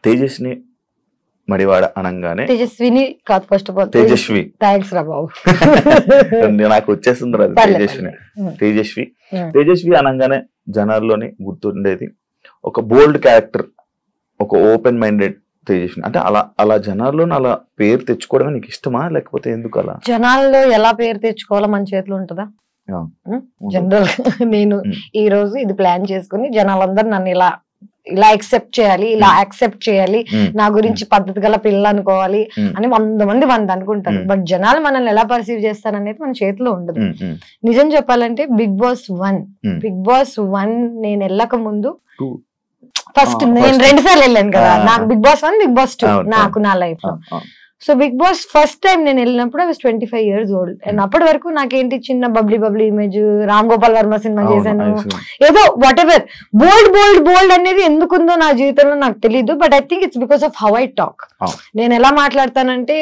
తేజస్ని మడివాడ అనగానే తేజస్విని కాదు, first of all Tejaswi. Thanks రా బాబు. నాకు వచ్చేస్తుంది అది తేజస్విని. తేజస్వి అనగానే జనాల్లోని గుర్తుండేది ఒక బోల్డ్ క్యారెక్టర్, ఒక ఓపెన్ మైండెడ్ తేజస్విని. అంటే అలా జనాల్లో అలా పేరు తెచ్చుకోవడమే నీకు ఇష్టమా, లేకపోతే ఎందుకు అలా? జనాల్లో ఎలా పేరు తెచ్చుకోవాలో మన చేతిలో ఉంటుందా? జనరల్ నేను ఈ రోజు ఇది ప్లాన్ చేసుకుని జనాలందరూ నన్ను ఇలా యాక్సెప్ట్ చేయాలి, ఇలా యాక్సెప్ట్ చేయాలి, నా గురించి పద్ధతి గల పిల్ల అనుకోవాలి అని 100 మంది అనుకుంటారు. బట్ జనాలు మనల్ని ఎలా పర్సీవ్ చేస్తారనేది మన చేతిలో ఉండదు. నిజం చెప్పాలంటే బిగ్ బాస్ 1 నేను వెళ్ళక ముందు ఫస్ట్ నేను 2 సార్లు వెళ్ళాను కదా. నాకు బిగ్ బాస్ 1, బిగ్ బాస్ 2 నాకు నా లైఫ్ లో. So Bigg Boss first time నేను వెళ్ళినప్పుడు I was 25 years old. And అప్పటి వరకు నాకేంటి చిన్న bubbly image, Ram Gopal Varma cinema చేశాను, ఏదో వాట్ ఎవర్ బోల్డ్ అనేది ఎందుకుందో నా జీవితంలో నాకు తెలీదు. But I think it's because of how I talk. నేను ఎలా మాట్లాడతానంటే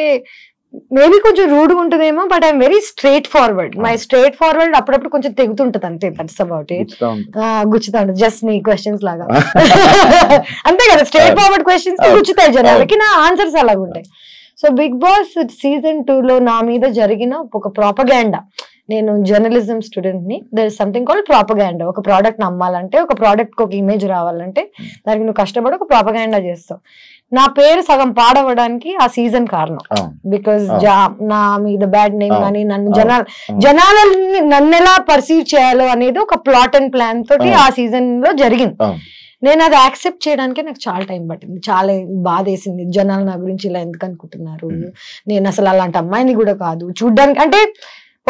మేబీ కొంచెం రూడ్గా ఉంటుందేమో, but I'm very straight forward. My straight forward అప్పుడప్పుడు కొంచెం తెగుతుంటది అంతే. That's about it. గుచ్చుతా ఉంటుంది జస్ట్ నీ క్వశ్చన్స్ లాగా అంతే కదా. స్ట్రైట్ ఫార్వర్డ్ క్వశ్చన్స్ గుచ్చుతాయి జనాలకి, నా ఆన్సర్స్ అలాగా ఉంటాయి. సో బిగ్ బాస్ సీజన్ 2 నా మీద జరిగిన ఒక ప్రాపగాండా. నేను జర్నలిజం స్టూడెంట్ ని. There is something called propaganda. ఒక ప్రోడక్ట్ అమ్మాలంటే, ఒక ప్రోడక్ట్ కి ఒక ఇమేజ్ రావాలంటే దానికి నువ్వు కష్టపడి ఒక ప్రాపగాండా చేస్తావు. నా పేరు సగం పాడవడానికి ఆ సీజన్ కారణం. బికాస్ నా మీద బ్యాడ్ నేమ్ కానీ జనాలని నన్ను ఎలా పర్సీవ్ చేయాలో అనేది ఒక ప్లాట్ అండ్ ప్లాన్ తోటి ఆ సీజన్ లో జరిగింది. నేను అది యాక్సెప్ట్ చేయడానికి నాకు చాలా టైం పట్టింది. చాలా బాధ వేసింది. జనాలు నా గురించి ఇలా ఎందుకు అనుకుంటున్నారు, నేను అసలు అలాంటి అమ్మాయిని కూడా కాదు చూడ్డానికి. అంటే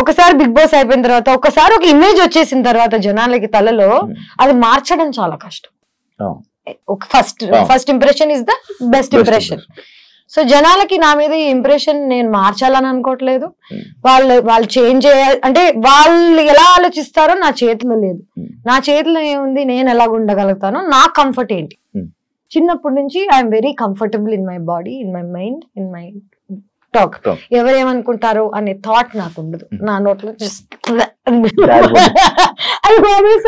ఒకసారి బిగ్ బాస్ అయిపోయిన తర్వాత, ఒకసారి ఒక ఇమేజ్ వచ్చేసిన తర్వాత జనాలకి తలలో అది మార్చడం చాలా కష్టం. ఒక first impression is the best impression. So జనాలకి నా మీద ఈ ఇంప్రెషన్ నేను మార్చాలని అనుకోవట్లేదు. వాళ్ళు చేంజ్ చేయాలి అంటే వాళ్ళు ఎలా ఆలోచిస్తారో నా చేతిలో లేదు. నా చేతిలో ఏముంది, నేను ఎలా ఉండగలుగుతానో, నా కంఫర్ట్ ఏంటి. చిన్నప్పటి నుంచి I'm very comfortable in my body, in my mind, in my talk. ఎవరేమనుకుంటారో అనే థాట్ నాకు ఉండదు. నా నోట్లో జస్ట్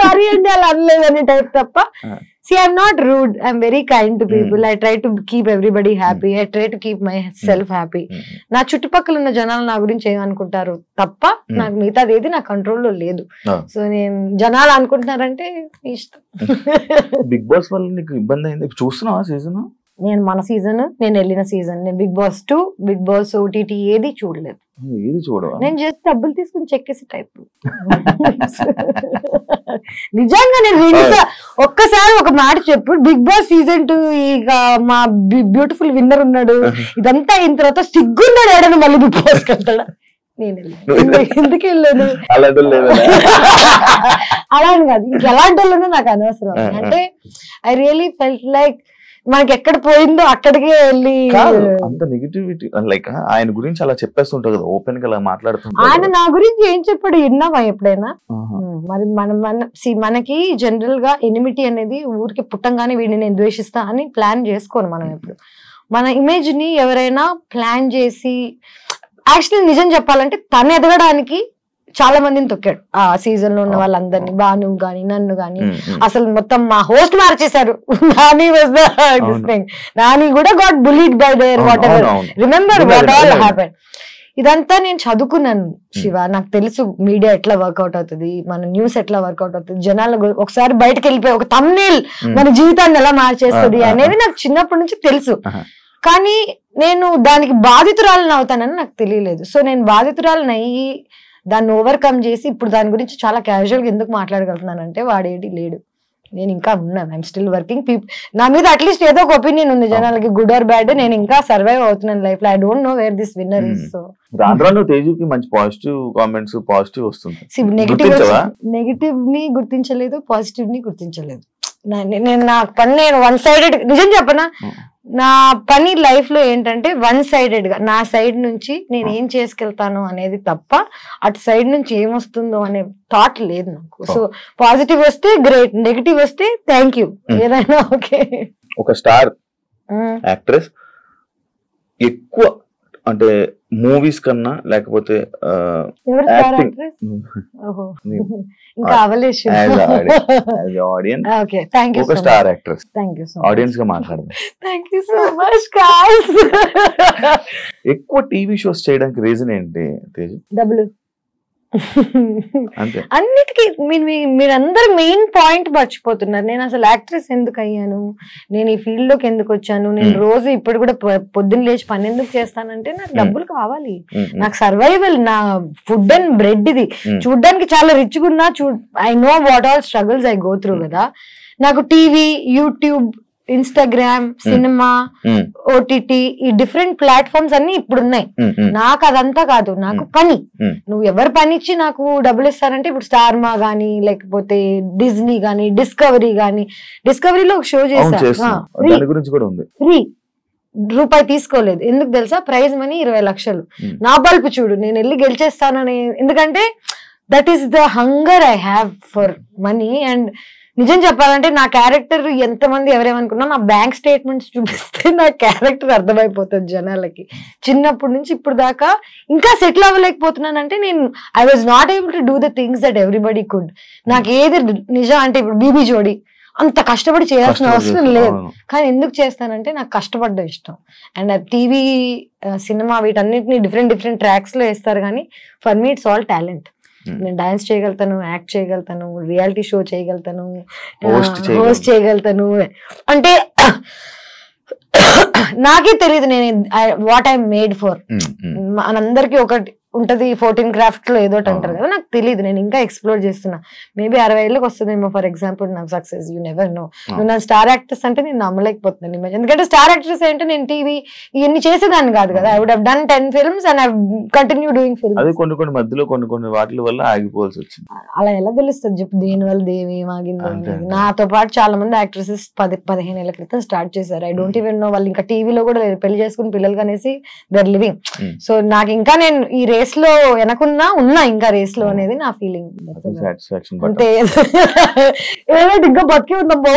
సారీ అండి అలా అనలేదు అనే టైప్ తప్ప. See, I'm not rude. I'm very kind to people. I try to keep everybody happy. I try to keep myself happy. నా చుట్టుపక్కల ఉన్న జనాలు నా గురించి ఏమనుకుంటారు తప్ప నాకు మిగతాది ఏది నా కంట్రోల్లో లేదు. సో నేను జనాలు అనుకుంటున్నారంటే ఇష్టం. బిగ్ బాస్ వల్ల నీకు ఇబ్బంది అయింది చూస్తున్నావా సీజన్? నేను మన సీజన్, నేను వెళ్ళిన సీజన్, నేను Bigg Boss 2, Bigg Boss OTT ఏది చూడలేదు. ఏది చూడవా? నేను జస్ట్ డబ్బులు తీసుకుని చెక్కేసి టైప్. నిజంగా నేను ఒక్కసారి ఒక మాట చెప్పు, బిగ్ బాస్ సీజన్ 2 ఇక మా బ్యూటిఫుల్ విన్నర్ ఉన్నాడు, ఇదంతా అయిన తర్వాత సిగ్గున్నాడు ఏడను మళ్ళీ బిగ్ బాస్ వెళ్తాడా? నేను ఎందుకు వెళ్ళాను అలా అని కాదు, ఇంకెలాంటి వాళ్ళనో నాకు అనవసరం. అంటే ఐ రియలీ ఫెల్ట్ లైక్ మనకి ఎక్కడ పోయిందో అక్కడికే వెళ్ళి అంత నెగటివిటీ. లైక్ ఆయన గురించి అలా చెప్పేస్తుంటారు కదా, ఓపెన్ గా అలా మాట్లాడుతుంటారు. ఆయన నా గురించి ఏం చెప్పాడు విన్నావా ఎప్పుడైనా? మరి మనకి జనరల్ గా ఎనిమిటీ అనేది ఊరికి పుట్టంగానే వీడిని నేను ద్వేషిస్తా అని ప్లాన్ చేసుకోను మనం. ఎప్పుడు మన ఇమేజ్ ని ఎవరైనా ప్లాన్ చేసి, యాక్చువల్లీ నిజం చెప్పాలంటే తను ఎదగడానికి చాలా మందిని తొక్కాడు ఆ సీజన్ లో ఉన్న వాళ్ళందరినీ. బాను గాని నన్ను గాని అసలు మొత్తం మా హోస్ట్ మార్చేశారు. నాని కూడా got bullied by their what ever. Remember what all happen. ఇదంతా నేను చదువుకున్నాను శివ. నాకు తెలుసు మీడియా ఎట్లా వర్కౌట్ అవుతుంది, మన న్యూస్ ఎట్లా వర్కౌట్ అవుతుంది, జనాలు ఒకసారి బయటకు వెళ్ళిపోయి ఒక థంబ్నెయిల్ మన జీవితాన్ని ఎలా మార్చేస్తుంది అనేది నాకు చిన్నప్పటి నుంచి తెలుసు. కానీ నేను దానికి బాధితురాలను అవుతానని నాకు తెలియలేదు. సో నేను బాధితురాలను అయ్యి దాన్ని ఓవర్కమ్ చేసి ఇప్పుడు దాని గురించి చాలా క్యాజువల్ గా ఎందుకు మాట్లాడగలుగుతున్నానంటే వాడేటి లేడు, నేను ఇంకా ఉన్నాను. I'm still working. నా మీద అట్లీస్ట్ ఏదో ఒక ఒపీనియన్ ఉంది జనాలకి, గుడ్ ఆర్ బ్యాడ్. నేను ఇంకా సర్వైవ్ అవుతున్నాను లైఫ్ లో. I don't know where this winner is. So తేజుకి మంచి పాజిటివ్ కామెంట్స్, పాజిటివ్ వస్తుంది. నెగిటివ్ ని గుర్తించలేదు, పాజిటివ్ ని గుర్తించలేదు. నేను నా పని నేను వన్ సైడెడ్, నిజం చెప్పనా, నా పని లైఫ్ లో ఏంటంటే వన్ సైడెడ్ గా నా సైడ్ నుంచి నేను ఏం చేసుకెళ్తాను అనేది తప్ప అటు సైడ్ నుంచి ఏమొస్తుందో అనే థాట్ లేదు నాకు. సో పాజిటివ్ వస్తే గ్రేట్, నెగిటివ్ వస్తే థ్యాంక్ యూ, ఏదైనా ఓకే. ఒక స్టార్ యాక్ట్రెస్ ఎక్కువ అంటే మూవీస్ కన్నా లేకపోతే యాక్టింగ్ ఆడియన్స్ ఒక స్టార్ యాక్ట్రెస్ ఆడియన్స్ గా మాట్లాడదాం. ఎక్కువ టీవీ షోస్ చేయడానికి రీజన్ ఏంటి తేజు? డబ్బులు. అన్నిటికీ మీరందరూ మెయిన్ పాయింట్ మర్చిపోతున్నారు. నేను అసలు యాక్ట్రెస్ ఎందుకు అయ్యాను, నేను ఈ ఫీల్డ్ లోకి ఎందుకు వచ్చాను, నేను రోజు ఇప్పుడు కూడా పొద్దున్న లేచి పని ఎందుకు చేస్తానంటే నాకు డబ్బులు కావాలి, నాకు సర్వైవల్, నా ఫుడ్ అండ్ బ్రెడ్ ఇది. చూడ్డానికి చాలా రిచ్ గా ఉన్నా, I know what all struggles I go through కదా. నాకు TV, YouTube, Instagram, cinema, OTT, ఈ డిఫరెంట్ ప్లాట్ఫామ్స్ అన్ని ఇప్పుడు ఉన్నాయి. నాకు అదంతా కాదు, నాకు పని. నువ్వు ఎవరు పని ఇచ్చి నాకు డబ్బులు ఇస్తారంటే ఇప్పుడు స్టార్ మా గానీ, లేకపోతే డిజ్నీ గానీ, డిస్కవరీ గానీ. డిస్కవరీలో ఒక షో చేశా, ఫ్రీ, రూపాయి తీసుకోలేదు. ఎందుకు తెలుసా? ప్రైజ్ మనీ 20 లక్షలు. నా బల్పు చూడు, నేను వెళ్ళి గెలిచేస్తానని. ఎందుకంటే that is the hunger I have for money. And నిజం చెప్పాలంటే నా క్యారెక్టర్ ఎంతమంది ఎవరేమనుకున్నా, నా బ్యాంక్ స్టేట్మెంట్స్ చూపిస్తే నా క్యారెక్టర్ అర్థమైపోతుంది జనాలకి. చిన్నప్పటి నుంచి ఇప్పుడు దాకా ఇంకా సెటిల్ అవ్వలేకపోతున్నానంటే నేను I was not able to do the things that everybody could. నాకు ఏది నిజం అంటే ఇప్పుడు బీబీ జోడి అంత కష్టపడి చేయాల్సిన అవసరం లేదు, కానీ ఎందుకు చేస్తానంటే నాకు కష్టపడ్డం ఇష్టం. అండ్ టీవీ, సినిమా వీటన్నిటిని డిఫరెంట్ ట్రాక్స్ లో వేస్తారు, కానీ for me it's all talent. నేను డాన్స్ చేయగలుగుతాను, యాక్ట్ చేయగలుగుతాను, రియాలిటీ షో చేయగలుగుతాను, హోస్ట్ చేయగలుగుతాను. అంటే నాకే తెలియదు నేను వాట్ ఐ మేడ్ ఫర్. మనందరికి ఒకటి ఉంటది 14 క్రాఫ్ట్ లో ఏదోటి అంటారు కదా, నాకు తెలియదు. నేను ఇంకా ఎక్స్ప్లోర్ చేస్తున్నా. మేబీ 60 ఏళ్ళకి వస్తుందేమో ఫర్ ఎగ్జాంపుల్ నా సక్సెస్. You never know. నువ్వు నా స్టార్ యాక్ట్రెస్ అంటే నేను నమ్మలేకపోతున్నాను ఇమేజ్. ఎందుకంటే స్టార్ యాక్ట్రెస్ అంటే నేను టీవీ ఇవన్నీ చేసేదాన్ని కాదు కదా. I would have done 10 films and I've continued doing films. అది కొన్ని మధ్యలో కొన్ని వాటి వల్ల ఆగిపోవాల్సి వచ్చింది. అలా ఎలా తెలుస్తుంది చెప్పు? దేని వల్ల దేవి మాగిందో. నాతో పాటు చాలా మంది యాక్ట్రెసెస్ 10-15 ఏళ్ల క్రితం స్టార్ట్ చేశారు. ఐ డోంట్ ఈవెన్ నో వాళ్ళు ఇంకా టీవీలో కూడా పెళ్లి చేసుకుని పిల్లలు కనేసి దర్ లివింగ్. సో నాకు ఇంకా నేను ఈ రేస్ లో వెనకున్నా ఇంకా రేస్ లో అనేది నా ఫీలింగ్. అంటే ఇంకా బతికి ఉందా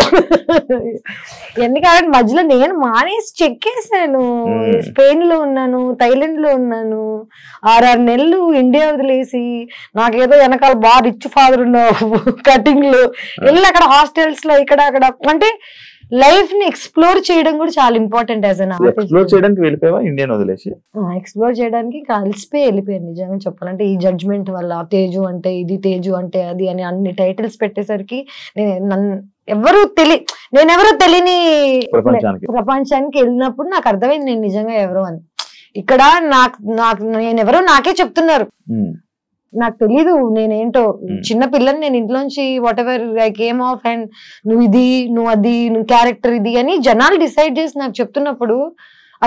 ఎందుకంటే మధ్యలో నేను మానేసి చెక్కేసాను. స్పెయిన్ లో ఉన్నాను, థైలాండ్ లో ఉన్నాను, 6 నెలలు ఇండియా వదిలేసి. నాకేదో వెనకాల బాగా రిచ్ ఫాదర్ ఉన్నావు, కటింగ్ లో వెళ్ళి అక్కడ హాస్టల్స్ లో ఇక్కడ అక్కడ. అంటే లైఫ్ ని ఎక్స్ప్లోర్ చేయడం కూడా చాలా important. As an artist explore చేయడానికి వెళ్ళిపోయావా ఇండియన్ వదిలేసి? ఎక్స్ప్లోర్ చేయడానికి కలిసిపోయి వెళ్ళిపోయాను నిజంగా చెప్పాలంటే. ఈ జడ్జ్మెంట్ వల్ల తేజు అంటే ఇది, తేజు అంటే అది అని అన్ని టైటిల్స్ పెట్టేసరికి నేనెవరో తెలియని ప్రపంచానికి వెళ్ళినప్పుడు నాకు అర్థమైంది నేను నిజంగా ఎవరో అని. ఇక్కడ నేనెవరో నాకే చెప్తున్నారు, నాకు తెలీదు నేనేంటో. చిన్న పిల్లని నేను ఇంట్లోంచి what ever I came of and నువ్వు ఇది, నువ్వు అది, నువ్వు క్యారెక్టర్ ఇది అని జనాలు డిసైడ్ చేసి నాకు చెప్తున్నప్పుడు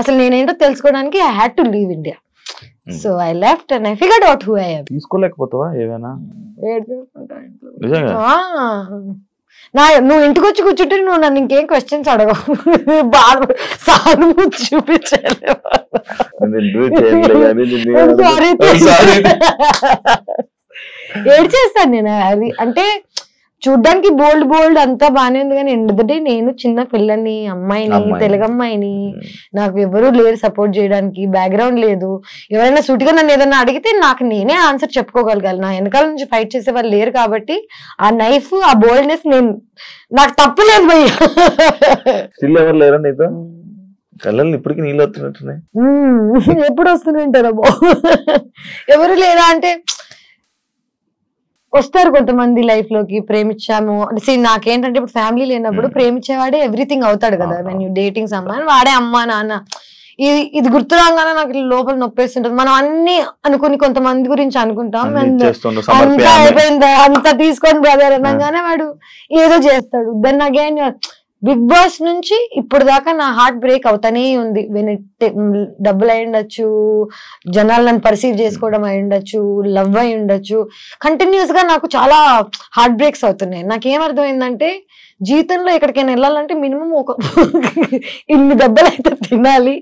అసలు నేనేంటో తెలుసుకోవడానికి I had to leave India. So I left and I figured out who I am. తీసుకోలేకపోతావా ఏమైనా? నువ్వు ఇంటికి వచ్చి కూర్చుంటే నువ్వు నన్ను ఇంకేం క్వశ్చన్స్ అడగవు. బాగా సానుభూతి చూపించాలి. ఏడ్చేస్తాను నేను. అది అంటే చూడ్డానికి బోల్డ్ అంతా బానే ఉంది, కానీ ఎందుకంటే నేను చిన్న పిల్లని, అమ్మాయిని, తెలుగు అమ్మాయిని, నాకు ఎవరు లేరు సపోర్ట్ చేయడానికి, బ్యాక్గ్రౌండ్ లేదు. ఎవరైనా సూటిగా నన్ను ఏదైనా అడిగితే నాకు నేనే ఆన్సర్ చెప్పుకోగలగాలి. నా వెనకాల నుంచి ఫైట్ చేసే వాళ్ళు లేరు కాబట్టి ఆ నైఫ్, ఆ బోల్డ్నెస్ నాకు తప్పలేదు భయ్యా. కళ్ళని ఇప్పటికి నీళ్ళు వస్తున్నట్టున్నాయి. ఎప్పుడు వస్తున్నాయంటారా ఎవరు లేదా అంటే వస్తారు కొంతమంది లైఫ్ లోకి. ప్రేమించాము నాకేంటంటే ఇప్పుడు ఫ్యామిలీ లేనప్పుడు ప్రేమించేవాడే ఎవ్రీథింగ్ అవుతాడు కదా. వెన్ యూ డేటింగ్ సమ్వన్ వాడే అమ్మా నాన్న. ఇది గుర్తు రాగానే నాకు లోపల నొప్పేస్తుంటది. మనం అన్ని అనుకుని కొంతమంది గురించి అనుకుంటాం, అంతా అయిపోయిందా అంతా తీసుకొని బ్రదర్ అనగానే వాడు ఏదో చేస్తాడు. దెన్ అగైన్ బిగ్ బాస్ నుంచి ఇప్పుడు దాకా నా హార్ట్ బ్రేక్ అవుతానే ఉంది. డబ్బులు అయి ఉండొచ్చు, జనాలు నన్ను పర్సీవ్ చేసుకోవడం అయి ఉండొచ్చు, లవ్ అయి ఉండొచ్చు. కంటిన్యూస్ గా నాకు చాలా హార్ట్ బ్రేక్స్ అవుతున్నాయి. నాకేమర్థమైందంటే జీవితంలో ఎక్కడికైనా వెళ్ళాలంటే మినిమం ఒక ఇన్ని దెబ్బలు అయితే తినాలి.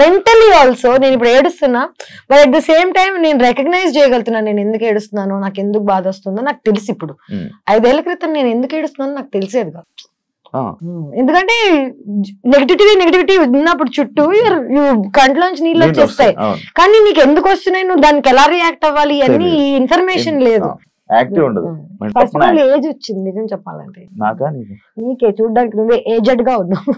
మెంటలీ ఆల్సో నేను ఇప్పుడు ఏడుస్తున్నా, but at the same time నేను రికగ్నైజ్ చేయగలుగుతున్నాను నేను ఎందుకు ఏడుస్తున్నానో, నాకు ఎందుకు బాధ వస్తుందో నాకు తెలుసు. ఇప్పుడు 5 ఏళ్ల క్రితం నేను ఎందుకు ఏడుస్తున్నానో నాకు తెలిసేది కాదు. ఎందుకంటే నెగిటివిటీ ఉన్నప్పుడు చుట్టూ కంట్లోంచి నీళ్ళు వచ్చేస్తాయి. కానీ నీకు ఎందుకు వస్తున్నాయి, నువ్వు దానికి ఎలా రియాక్ట్ అవ్వాలి అన్ని ఇన్ఫర్మేషన్ లేదు. యాక్టివ్ ఉండదు. ఫస్ట్ ఆఫ్ ఆల్ ఏజ్ వచ్చింది నిజం చెప్పాలంటే. నాకా నీకే చూడడానికి నువ్వే ఏజెడ్ గా ఉన్నావు.